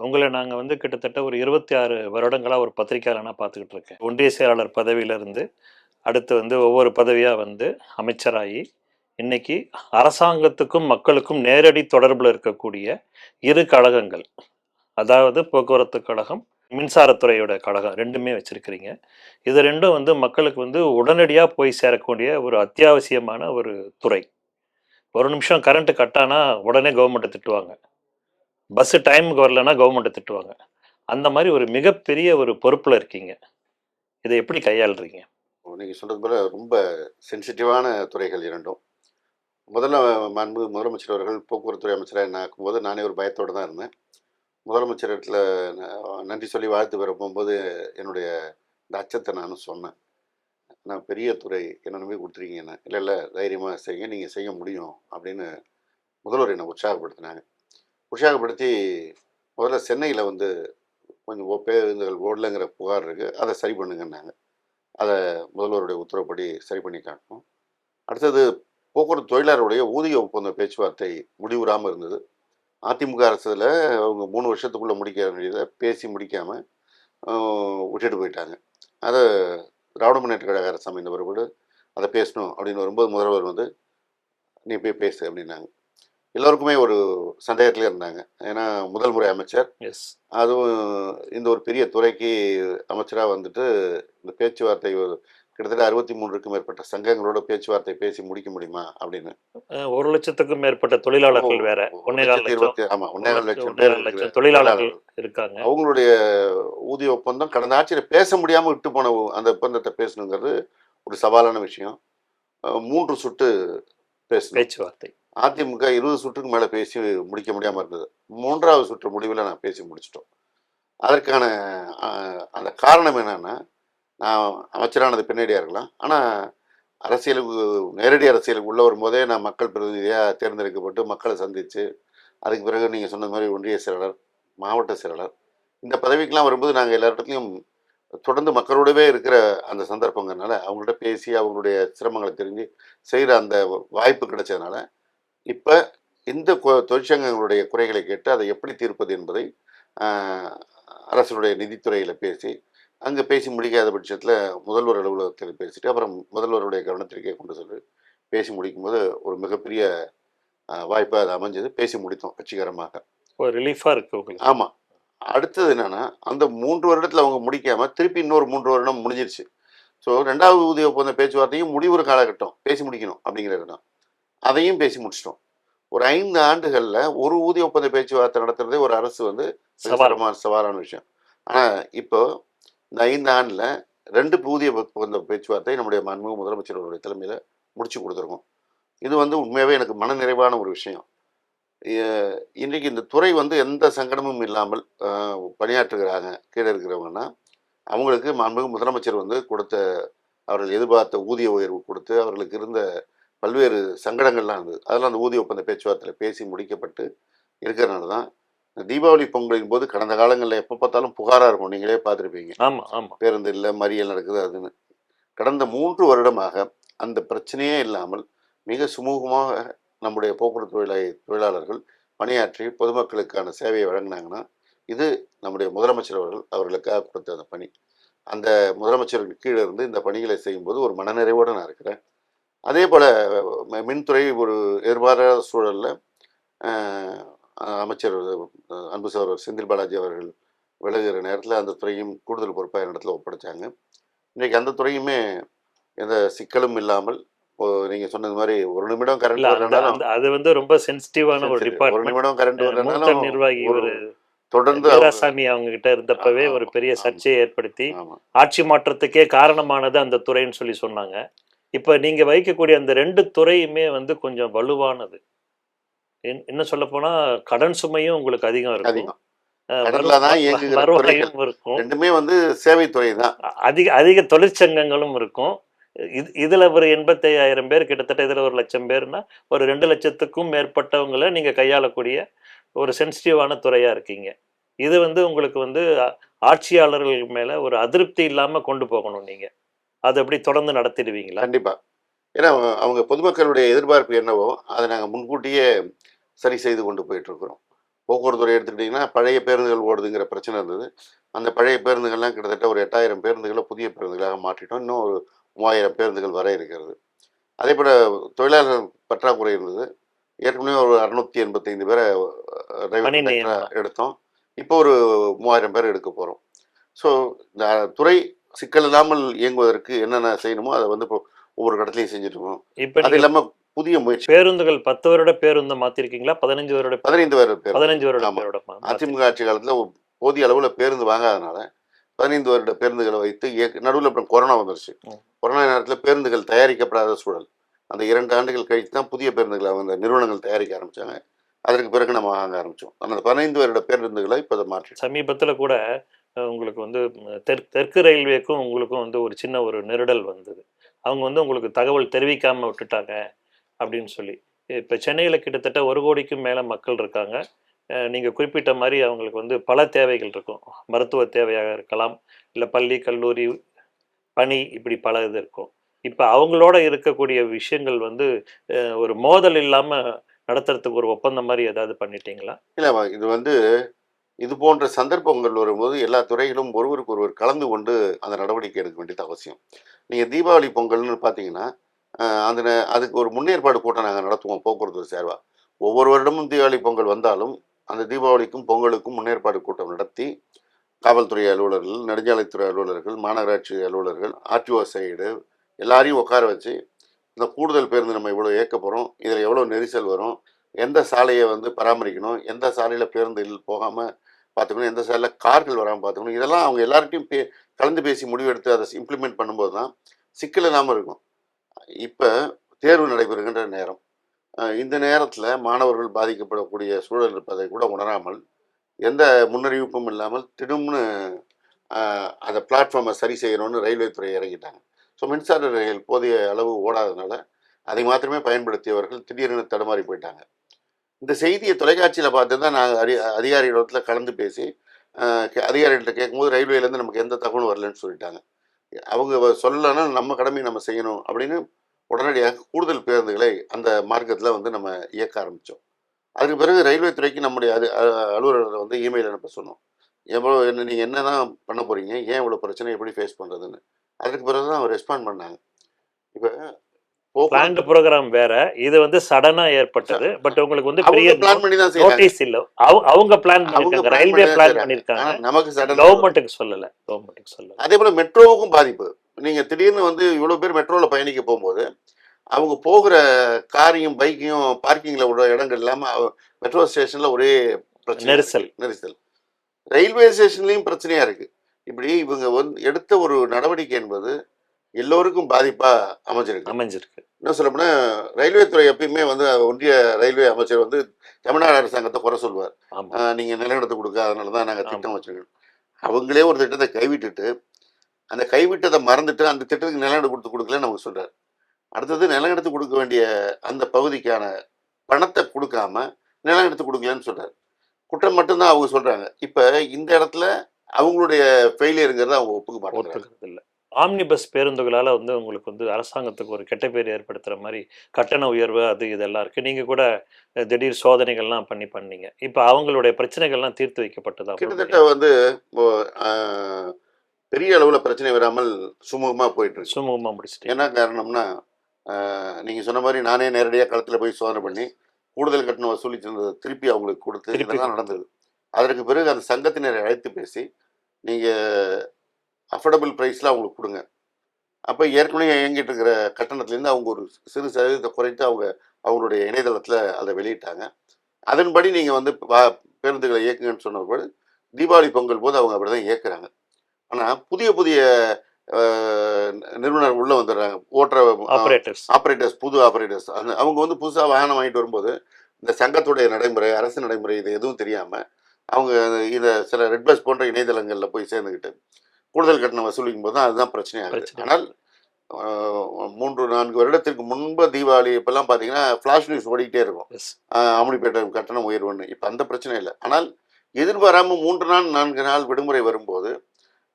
உங்கள நாங்க வந்து கிட்டத்தட்ட ஒரு 26 வருடங்களா ஒரு பத்திரிக்கையாளனா பார்த்துக்கிட்டு இருக்கேன். ஒன்றிய செயலாளர் பதவியிலிருந்து, அடுத்து வந்து ஒவ்வொரு பதவியா வந்து அமைச்சராகி, இன்னைக்கு அரசாங்கத்துக்கும், மக்களுக்கும் நேரடி தொடர்புல இருக்கக்கூடிய 2 கழகங்கள். அதாவது போக்குவரத்து கழகம், மின்சாரத்துறையோட கழகம் 2மே வச்சிருக்கிறீங்க. இது 2ம் வந்து மக்களுக்கு வந்து உடனடியா போய் சேரக்கூடிய ஒரு அத்தியாவசியமான ஒரு துறை. ஒரு நிமிஷம் கரண்ட் கட் ஆனா உடனே கவர்மெண்ட்ட திட்டுவாங்க. பஸ் டைமுக்கு வரலன்னா கவர்மெண்ட்ட திட்டுவாங்க. அந்த மாரி ஒரு மிகப்பெரிய ஒரு பொறுப்புல இருக்கீங்க. இத எப்படி கையாளுறீங்க? நீங்க சொல்றது போல ரொம்ப சென்சிட்டிவான துறைகள் இரண்டும். முதல்ல முதலமைச்சர் அவர்கள் போக்குவரத்துறை அமைச்சரா என்ன ஆக்கும்போது, நானே ஒரு பயத்தோட தான் இருந்தேன். முதலமைச்சர் இடத்துல நன்றி சொல்லி வாழ்த்து பெற போம்போது, என்னுடைய இந்த அச்சத்த நானும் சொன்னேன். "நான் பெரிய துறை, என்ன நம்பி குடுத்துருக்கீங்கன்னு." "இல்ல, இல்ல தைரியமா செய்யுங்க. நீங்க செய்ய முடியும்." அப்படின்னு முதல்வர் என்ன உற்சாகப்படுத்தினாங்க. உற்சாகப்படுத்தி முதல்ல சென்னையில வந்து கொஞ்சம் பேருந்துகள் ஓடலங்கிற புகார் இருக்கு. அத சரி பண்ணுங்கன்னாங்க. அத முதல்வருடைய உத்தரவுப்படி சரி பண்ணி காட்டினோம். அடுத்தது போக்குவரத்து தொழிலாளருடைய ஊதிய ஒப்பந்த பேச்சுவார்த்தை முடிவுறாம இருந்தது. அதிமுக அரசுல அவங்க 3 வருஷத்துக்குள்ள முடிக்க வேண்டியத பேசி முடிக்காம அ விட்டுட்டு போயிட்டாங்க. அத திராவிட முன்னேற்ற கழக அரசு அமைந்த பிறகு அத பேசணும் அப்படின்னு வரும்போது முதல்வர் வந்து, "நீ போய் பேசு" அப்படின்னாங்க. எல்லோருக்குமே ஒரு சந்தேகத்திலே இருந்தாங்க. ஏன்னா முதல் முறை அமைச்சர். எஸ். அதுவும் இந்த ஒரு பெரிய துறைக்கு அமைச்சரா வந்துட்டு, இந்த பேச்சுவார்த்தை கிட்டத்தட்ட 63க்கும் மேற்பட்ட சங்கங்களோட பேச்சுவார்த்தை பேசி முடிக்க முடியுமா? அப்படின்னு. 1,00,000க்கும் மேற்பட்ட ஓ! தொழிலாளர்கள் வேற. 1,400,000 ஆமா 1,400,000 பேர் இருக்கிற 1,50,000 தொழிலாளர்கள் தொழிலாளர்கள். இருக்காங்க. அவங்களுடைய ஊதிய ஒப்பந்தம் கடந்த ஆட்சியில பேச முடியாம விட்டு போன அந்த ஒப்பந்தத்த பேசணுங்கிறது ஒரு சவாலான விஷயம். 3 சுற்று பேசணும். பேச்சுவார்த்தை. அதிமுக 20 சுற்றுக்கு மேல பேசி முடிக்க முடியாம இருந்தது. 3வது சுற்று முடிவுல நான் பேசி முடிச்சுட்டோம். அதற்கான அ அந்த காரணம் என்னன்னா, நான் அமைச்சரானது பின்னாடியா இருக்கலாம். ஆனா, அரசியலுக்கு நேரடி அரசியலுக்கு உள்ள வரும்போதே நான் மக்கள் பிரதிநிதியா தேர்ந்தெடுக்கப்பட்டு, மக்கள சந்திச்சு, அதுக்கு பிறகு நீங்க சொன்ன மாரி ஒன்றிய செயலாளர், மாவட்ட செயலாளர், இந்த பதவிக்கெல்லாம் வரும்போது நாங்க எல்லா இடத்துலயும் தொடர்ந்து மக்களோடவே இருக்கிற அந்த சந்தர்ப்பங்கிறனால, அவங்கள்ட்ட பேசி அவங்களுடைய சிரமங்கள தெரிஞ்சு செய்ற அந்த வாய்ப்பு கிடைச்சதுனால, இப்ப இந்த தொழிற்சங்கங்களுடைய குறைகளை கேட்டு அதை எப்படி தீர்ப்பது என்பதை அ அரசினுடைய நிதித்துறையில பேசி, அங்க பேசி முடிக்காத பட்சத்தில முதல்வர் அலுவலகத்தில பேசிட்டு, அப்புறம் முதல்வருடைய கவனத்திற்கே கொண்டு சென்று பேசி முடிக்கும்போது, ஒரு மிகப்பெரிய வாய்ப்பா அது அமைஞ்சது. பேசி முடித்தோம் வெற்றிகரமாக. ஒரு ரிலீஃபா இருக்கு உங்களுக்கு. ஆமா. அடுத்தது என்னன்னா, அந்த 3 வருடத்தில அவங்க முடிக்காம, திருப்பி இன்னொரு 3 வருடம் முடிஞ்சிருச்சு. ஸோ 2வது ஊதிய ஒப்பந்த பேச்சுவார்த்தையும் முடிவுற காலகட்டம். பேசி முடிக்கணும் அப்படிங்கிறது தான். அதையும் பேசி முடிச்சுட்டோம். ஒரு 5 ஆண்டுகள்ல ஒரு ஊதிய ஒப்பந்த பேச்சுவார்த்தை நடத்துறதே ஒரு அரசு வந்து மிக சவால். சவாலான விஷயம். ஆனா, இப்போ இந்த 5 ஆண்டுல 2 ஊதிய ஒப்பந்த பேச்சுவார்த்தை நம்முடைய மாண்புமிகு முதலமைச்சர் அவருடைய தலைமையில முடிச்சு குடுத்துருக்கோம். இது வந்து உண்மையாவே எனக்கு மனநிறைவான ஒரு விஷயம். எ இன்றைக்கு இந்த துறை வந்து எந்த சங்கடமும் இல்லாமல் பணியாற்றுகிறாங்க. கீழ இருக்கிறவங்கன்னா, அவங்களுக்கு மாண்புமிகு முதலமைச்சர் வந்து கொடுத்த அவர்கள் எதிர்பார்த்த ஊதிய உயர்வு கொடுத்து, அவர்களுக்கு இருந்த பல்வேறு சங்கடங்கள்லாம் இருந்தது. அதெல்லாம் அந்த ஊதிய ஒப்பந்த பேச்சுவார்த்தையில பேசி முடிக்கப்பட்டு இருக்கிறனால தான், தீபாவளி பொங்கலின் போது கடந்த காலங்கள்ல எப்ப பார்த்தாலும் புகாரா இருக்கும். நீங்களே பார்த்துருப்பீங்க. ஆமா, ஆமா. பேருந்து இல்ல, மறியல் நடக்குது அதுன்னு. கடந்த 3 வருடமாக அந்த பிரச்சனையே இல்லாமல் மிக சுமூகமாக நம்முடைய போக்குவரத்து தொழிலாளர்கள் பணியாற்றி பொதுமக்களுக்கான சேவையை வழங்குனாங்கன்னா, இது நம்முடைய முதலமைச்சர் அவர்களுக்காக கொடுத்த அந்த பணி. அந்த முதலமைச்சருக்கு கீழ இருந்து இந்த பணிகளை செய்யும்போது ஒரு மனநிறைவோட நான் இருக்கிறேன். அதேபோல மின்துறை ஒரு எதிர்பாராத சூழல்ல அ அமைச்சர் அன்பு சகோதரர் செந்தில் பாலாஜி அவர்கள் விலகுற நேரத்தில அந்த துறையும் கூடுதல் பொறுப்பா என்னிடத்துல ஒப்படைச்சாங்க. இன்னைக்கு அந்த துறையுமே எந்த சிக்கலும் இல்லாமல், இப்போ நீங்க சொன்னது மாரி 1 நிமிடம் இல்ல கரண்ட் அந்த வரலனாலும் அந்த அது வந்து ரொம்ப சென்சிட்டிவான ஒரு சென்சிட்டிவ். 1 டிபார்ட்மெண்ட். நிமிடம் கரண்ட் மூத்த வரலனாலும் நிர்வாகி ஒரு ஒரு தொடர்ந்து அவங்க வீராசாமி அவங்க கிட்ட இருந்தப்பவே ஒரு ஆமா, பெரிய ஆமா, சர்ச்சையை ஏற்படுத்தி, ஆமா. ஆட்சி மாற்றத்துக்கே காரணமானது அந்த துறைன்னு சொல்லி சொன்னாங்க. இப்ப நீங்க வைக்கக்கூடிய அந்த 2 துறையுமே வந்து கொஞ்சம் வலுவானது. இன்னும் சொல்லப்போனா கடன் சுமையும் உங்களுக்கு அதிகம் இருக்கும். அதிகம். அ வரு கடன்ல வ தான் வ இயங்குகிற துறைகள். வருவாயும் இருக்கும். 2மே வந்து சேவை துறை தான். அதிக அதிக தொழிற்சங்கங்களும் இருக்கும். இதுல ஒரு 85,000 பேர் கிட்டத்தட்ட இதுல 1,00,000 பேர்னா, ஒரு 2,00,000க்கும் மேற்பட்டவங்கள நீங்க கையாளக்கூடிய ஒரு சென்சிட்டிவான துறையா இருக்கீங்க. இது வந்து உங்களுக்கு வந்து ஆட்சியாளர்கள் மேல ஒரு அதிருப்தி இல்லாம கொண்டு போகணும் நீங்க. அத எப்படி தொடர்ந்து நடத்திடுவீங்களா? கண்டிப்பா. ஏன்னா, அவங்க பொதுமக்களுடைய எதிர்பார்ப்பு என்னவோ, அத நாங்க முன்கூட்டியே சரி செய்து கொண்டு போயிட்டுருக்கிறோம். போக்குவரத்துறை எடுத்துக்கிட்டிங்கன்னா பழைய பேருந்துகள் ஓடுதுங்கிற பிரச்சனை இருந்தது. அந்த பழைய பேருந்துகள்லாம் கிட்டத்தட்ட ஒரு 8000 பேருந்துகள புதிய பேருந்துகளாக மாற்றிட்டோம். இன்னும் ஒரு 3000 பேருந்துகள் வர இருக்கிறது. அதேபோல தொழிலாளர்கள் பற்றாக்குறை இருந்தது. ஏற்கனவே ஒரு 685 பேர ரயில்வே பணி கண்டக்டரா நியமனம். எடுத்தோம். இப்போ ஒரு 3000 பேர் எடுக்க போறோம். ஸோ இந்த துறை சிக்கல் இல்லாமல் இயங்குவதற்கு என்னென்ன செய்யணுமோ அத வந்து இப்போ ஒவ்வொரு இடத்துலயும் செஞ்சுட்டு இருக்கோம். இப்ப அது நீங்க இல்லாம புதிய முயற்சி பேருந்துகள் 10 வருட பேருந்த மாத்திருக்கீங்களா? 15 வருட 15 வருட பேருந்து. 15 வருட ஆமா. பேரோட அதிமுக ஆட்சி காலத்துல போதிய அளவுல பேருந்து வாங்காதனால 15 வருட பேருந்துகள வைத்து நடுவுல அப்புறம் கொரோனா வந்துருச்சு. ம். கொரோனா நேரத்துல பேருந்துகள் தயாரிக்கப்படாத சூழல். அந்த 2 ஆண்டுகள் கழித்து தான் புதிய பேருந்துகள அந்த நிறுவனங்கள் தயாரிக்க ஆரம்பிச்சாங்க. அதற்கு பிறகு நம்ம வாங்க ஆரம்பிச்சோம். அந்த 15 வருட பேருந்துகள இப்ப அத மாற்றிட்டோம். சமீபத்துல கூட உங்களுக்கு வந்து தெற்கு ரயில்வேக்கும் உங்களுக்கும் வந்து ஒரு சின்ன ஒரு நெருடல் வந்தது. அவங்க வந்து உங்களுக்கு தகவல் தெரிவிக்காம விட்டுட்டாங்க அப்படின்னு சொல்லி. இப்ப சென்னையில கிட்டத்தட்ட 1 கோடிக்கும் மேல மக்கள் இருக்காங்க. நீங்க குறிப்பிட்ட மாரி அவங்களுக்கு வந்து பல தேவைகள் இருக்கும். மருத்துவ தேவையாக இருக்கலாம், இல்ல பள்ளி, கல்லூரி, பணி இப்படி பல இது இருக்கும். இப்ப அவங்களோட இருக்கக்கூடிய விஷயங்கள் வந்து ஒரு மோதல் இல்லாம நடத்துறதுக்கு ஒரு ஒப்பந்தம் மாரி ஏதாவது பண்ணிட்டீங்களா? இல்ல இது வந்து இது போன்ற சந்தர்ப்பங்கள் வரும்போது எல்லா துறைகளும் ஒருவருக்கு ஒருவர் கலந்து கொண்டு அந்த நடவடிக்கை எடுக்க வேண்டியது அவசியம். நீங்க தீபாவளி பொங்கல்னு பார்த்தீங்கன்னா, அந்த அதுக்கு ஒரு முன்னேற்பாடு கூட்டம் நாங்க நடத்துவோம் போக்குவரத்து சார்பா. ஒவ்வொரு வருடமும் தீபாவளி பொங்கல் வந்தாலும், அந்த தீபாவளிக்கும், பொங்கலுக்கும் முன்னேற்பாடு கூட்டம் நடத்தி, காவல்துறை அலுவலர்கள், நெடுஞ்சாலைத்துறை அலுவலர்கள், மாநகராட்சி அலுவலர்கள், ஆர்டிஓ சைடு எல்லாரையும் உட்கார வச்சு, இந்த கூடுதல் பேருந்து நம்ம இவ்வளோ இயக்க போறோம். இதில எவ்வளோ நெரிசல் வரும்? எந்த சாலைய வந்து பராமரிக்கணும்? எந்த சாலையில பேருந்துகள் போகாம பார்த்துக்கணும்? எந்த சாலையில கார்கள் வராம பார்த்துக்கணும்? இதெல்லாம் அவங்க எல்லார்ட்டயும் கலந்து பேசி முடிவெடுத்து அத இம்ப்ளிமெண்ட் பண்ணும்போது தான் சிக்கல் இல்லாம இருக்கும். இப்ப தேர்வு நடைபெறுகின்ற நேரம். இந்த நேரத்தில மாணவர்கள் பாதிக்கப்படக்கூடிய சூழல் இருப்பதை கூட உணராமல், எந்த முன்னறிவிப்பும் இல்லாமல் திடும்னு அ அந்த பிளாட்ஃபார்ம சரி செய்யணும்னு ரயில்வே துறை இறங்கிட்டாங்க. ஸோ மின்சார ரயில் போதிய அளவு ஓடாதனால, அதை மாத்திரமே பயன்படுத்தியவர்கள் திடீரென தடுமாறி போயிட்டாங்க. இந்த செய்திய தொலைக்காட்சியில பார்த்து தான் நாங்க அதிகாரிகளிடத்துல கலந்து பேசி, அதிகாரிகள்ட்ட கேட்கும்போது ரயில்வேலேருந்து நமக்கு எந்த தகவலும் வரலன்னு சொல்லிட்டாங்க. அவங்க சொல்லலன்னா நம்ம கடமைய நம்ம செய்யணும் அப்படின்னு உடனடியாக கூடுதல் பேருந்துகளை அந்த மார்க்கத்தில வந்து நம்ம இயக்க ஆரம்பிச்சோம். அதுக்கு பிறகு ரயில்வே துறைக்கு நம்முடைய அது அலுவலர்கள வந்து இமெயில் அனுப்ப சொன்னோம். நீங்க என்னதான் பண்ண போறீங்க? ஏன் இவ்வளோ பிரச்சனை? எப்படி ஃபேஸ் பண்றதுன்னு? அதுக்கு பிறகு தான் அவங்க ரெஸ்பாண்ட் பண்ணாங்க. இப்ப பிளான்டு போக்குவரத்து புரோகிராம் வேற. இது வந்து சடனா ச ஏற்பட்டது. பட் உங்களுக்கு வந்து பெரிய அவங்க பிளான் பண்ணி தான் செய்றாங்க. நோட்டீஸ் இல்ல. அவங்க பிளான் அவங்க பண்ணியிருக்காங்க. பிளான் ரயில்வே பண்ணி தான் பிளான் செய்றாங்க. பண்ணியிருக்காங்க. ஆனா நமக்கு சடனா வரும். கவர்மெண்ட்டுக்கு சொல்லல. கவர்மெண்ட்டுக்கு சொல்லல. அதேபோல மெட்ரோவுக்கும் பாதிப்பு. நீங்க திடீர்னு வந்து இவ்வளோ பேர் மெட்ரோல பயணிக்க போம்போது, அவங்க போகிற காரையும், பைக்கையும் பார்க்கிங்ல விடுற இடங்கள் இல்லாம மெட்ரோ ஸ்டேஷன்ல ஒரே பிரச்சனையா இருக்கு. நெரிசல் நெரிசல். ரயில்வே ஸ்டேஷன்லயும் பிரச்சனையா இருக்கு. இப்படி இவங்க வந்து எடுத்த ஒரு நடவடிக்கை என்பது எல்லோருக்கும் பாதிப்பா அமைஞ்சிருக்கு. அமைஞ்சிருக்கு. இன்னும் சொல்லப்போனா, ரயில்வே துறை எப்பயுமே வந்து ஒன்றிய ரயில்வே அமைச்சர் வந்து தமிழ்நாடு அரசாங்கத்த குறை சொல்லுவார். ஆமா, நீங்க நிலம் எடுத்து குடுக்காதனால தான் நாங்க ஆமா. திட்டம் வச்சிருக்கோம். அவங்களே ஒரு திட்டத்த கைவிட்டுட்டு, அந்த கைவிட்டத மறந்துட்டு, அந்த திட்டத்துக்கு நிலம் எடுத்து குடுக்கலன்னு அவங்க சொல்றாரு. அடுத்தது நிலம் எடுத்து குடுக்க வேண்டிய அந்த பகுதிக்கான பணத்த குடுக்காம, நிலம் எடுத்து குடுக்கலன்னு சொல்றாரு. குற்றம் மட்டும் தான் அவங்க சொல்றாங்க. இப்ப இந்த இடத்துல அவங்களுடைய ஃபெயிலியர்ங்கிறத அவங்க ஒப்புக்க மாட்டேங்கிறாங்க. ஒத்துக்கிறது இல்ல. ஆம்னிபஸ் பேருந்துகளால வந்து உங்களுக்கு வந்து அரசாங்கத்துக்கு ஒரு கெட்ட பேர் ஏற்படுத்துற மாரி கட்டண உயர்வு அது இதெல்லாம் இருக்கு. நீங்க கூட திடீர் சோதனைகள்லாம் பண்ணீங்க. இப்ப அவங்களுடைய பிரச்சனைகள்லாம் தீர்த்து வைக்கப்பட்டதா கிட்டத்தட்ட முழுமையா? வந்து இப்போ அ பெரிய அளவுல பிரச்சனை வராமல் சுமூகமா போயிட்டுருக்கு. சுமூகமா முடிச்சுட்டீங்க. என்ன காரணம்னா, நீங்க சொன்ன மாரி நானே நேரடியா களத்துல போய் சோதனை பண்ணி, எஸ். கூடுதல் கட்டணம் வசூலிச்சிருந்தத திருப்பி அவங்களுக்கு குடுத்து, திருப்பி இதெல்லாம் குடுத்து. நடந்தது. அதற்கு பிறகு அந்த சங்கத்தினரை அழைத்து பேசி, நீங்க அஃபோர்டபிள் பிரைஸ்ல அவங்களுக்கு குடுங்க. அப்ப ஏற்கனவே இயங்கிட்டு இருக்கிற கட்டணத்திலேருந்து அவங்க ஒரு சிறு சதவீதத்த குறைத்து அவங்களுடைய இணையதளத்துல அத வெளியிட்டாங்க. அதன்படி நீங்க வந்து பேருந்துகள இயக்குங்கன்னு சொன்னபோது, தீபாவளி பொங்கல் போது அவங்க அப்படிதான் இயக்குறாங்க. ஆனா, புதிய புதிய அ நிறுவனர் உள்ள வந்துடுறாங்க. ஓட்டுற அ ஆப்பரேட்டர்ஸ். ஆப்பரேட்டர்ஸ் புது ஆப்பரேட்டர்ஸ். அவங்க வந்து புதுசா வாகனம் வாங்கிட்டு வரும்போது, இந்த சங்கத்துடைய நடைமுறை, அரசு நடைமுறை இது எதுவும் தெரியாம, அவங்க இத சில ரெட் பஸ் போன்ற இணையதளங்கள்ல போய் சேர்ந்துகிட்டு, கூடுதல் கட்டணம் வசூலிக்கும்போது தான் அதுதான் பிரச்சனை ஆகுது. பிரச்சனை ஆனால் வருது. அ 3, 4 வருடத்திற்கு முன்பு தீபாவளி இப்பல்லாம் பார்த்தீங்கன்னா, ஃபிளாஷ் நியூஸ் ஓடிக்கிட்டே இருக்கும். எஸ். அமுலிப்பேட்டை கட்டணம் உயர்வுன்னு. இப்ப அந்த பிரச்சனை இல்ல. ஆனால் எதிர்பாராம 3 நாள், 4 நாள் விடுமுறை வரும்போது,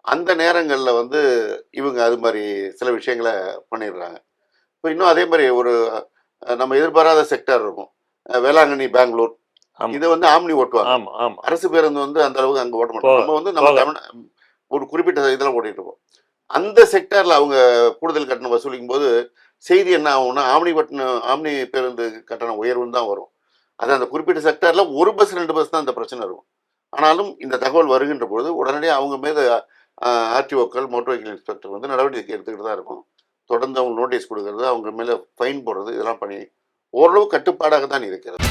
அந்த நேரங்கள்ல வந்து இவங்க அது மாரி சில விஷயங்கள பண்ணிடுறாங்க. இப்ப இன்னும் அதே மாரி ஒரு நம்ம எதிர்பாராத செக்டார் இருக்கும். வேளாங்கண்ணி, பெங்களூர். ஆமா இதை வந்து ஆம்னி ஓட்டுவாங்க. ஆமா ஆமா அரசு பேருந்து வந்து அந்த அளவுக்கு அங்கே ஓட்ட மாட்டோம். போக நம்ம வந்து நம்ம போக தமிழ் ஒரு குறிப்பிட்ட இதில் ஓட்டிட்டு இருக்கோம். அந்த செக்டாரில் அவங்க கூடுதல் கட்டணம் வசூலிக்கும் போது செய்தி என்ன ஆகும்னா ஆம்னி பேருந்து கட்டணம் உயர்வுன்னு தான் வரும். அது அந்த குறிப்பிட்ட செக்டாரில் ஒரு பஸ் 2 பஸ் தான் இந்த பிரச்சனை இருக்கும். ஆனாலும் இந்த தகவல் வருகின்ற பொழுது உடனடியாக அவங்க மீது ஆர்டிஓக்கள் மோட்டார் வெஹிக்கிள் இன்ஸ்பெக்டர் வந்து நடவடிக்கை எடுத்துக்கிட்டு தான் இருக்கும். தொடர்ந்து அவங்க நோட்டீஸ் கொடுக்கறது, அவங்க மேலே ஃபைன் போடுறது, இதெல்லாம் பண்ணி ஓரளவு கட்டுப்பாடாக தான் இருக்கிறது.